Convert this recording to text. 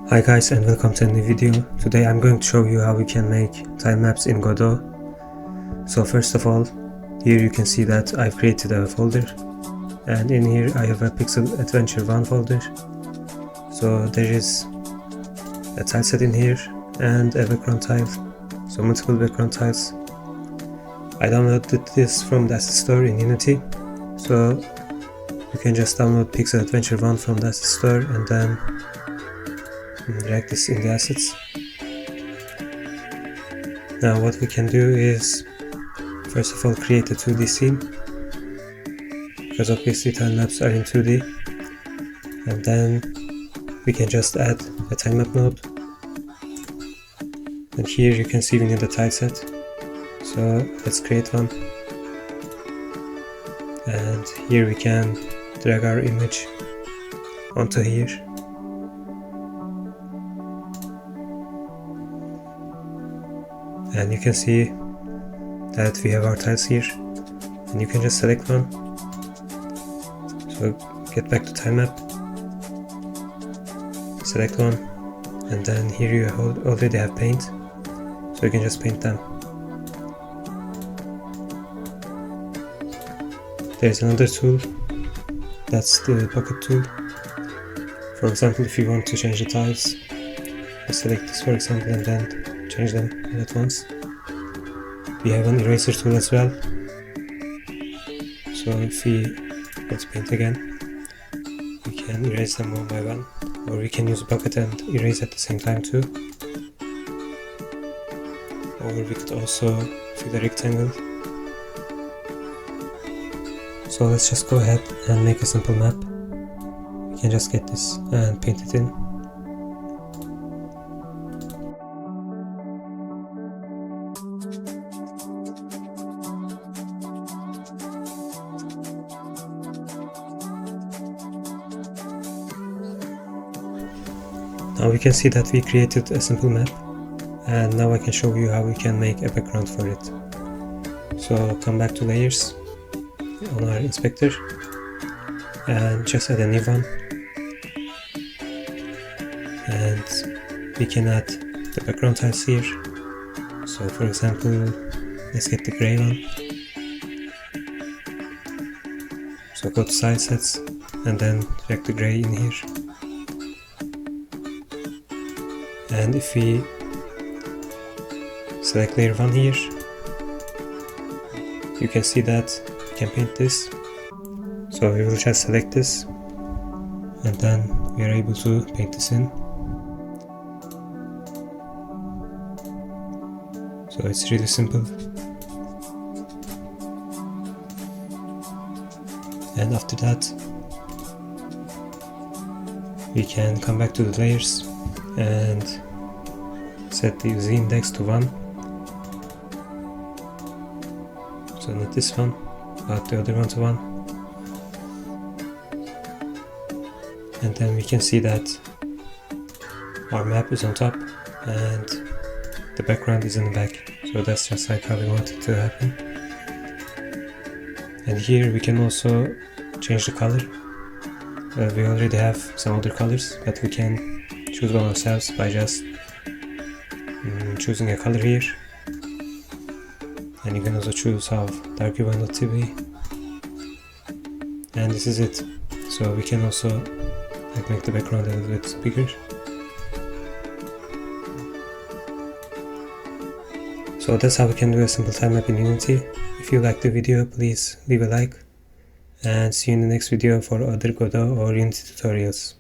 Hi guys, and welcome to a new video. Today I'm going to show you how we can make tile maps in Godot. So first of all, here you can see that I've created a folder, and in here I have a Pixel Adventure 1 folder. So there is a tile set in here and a background tile, so multiple background tiles. I downloaded this from the asset store in Unity, so you can just download Pixel Adventure 1 from the asset store and then drag this in the assets. Now what we can do is first of all create a 2D scene, because obviously tile maps are in 2D, and then we can just add a tilemap node. And here you can see we need a tileset, so let's create one. And here we can drag our image onto here. And you can see that we have our tiles here, and you can just select one. So get back to tilemap, select one, and then here you already have paint, so you can just paint them. There's another tool, that's the bucket tool. For example, if you want to change the tiles, just select this for example and then change them all at once. We have an eraser tool as well, so if we want to paint again, we can erase them one by one, or we can use a bucket and erase at the same time too, or we could also fill a rectangle. So let's just go ahead and make a simple map. We can just get this and paint it in. Now we can see that we created a simple map, and now I can show you how we can make a background for it. So come back to layers on our inspector and just add a new one, and we can add the background tiles here. So for example, let's get the gray one. So go to Tilesets and then drag the gray in here. And if we select layer 1 here, you can see that we can paint this. So we will just select this, and then we are able to paint this in. So it's really simple. And after that, we can come back to the layers and set the Z index to 1. So not this one, but the other one to 1. And then we can see that our map is on top and the background is in the back. So that's just like how we want it to happen. And here we can also change the color. We already have some other colors, but we can choose one ourselves by just choosing a color here. And you can also choose how dark you want it to be. And this is it. So we can also make the background a little bit bigger. So that's how we can do a simple tile map in Unity. If you liked the video, please leave a like, and see you in the next video for other Godot or Unity tutorials.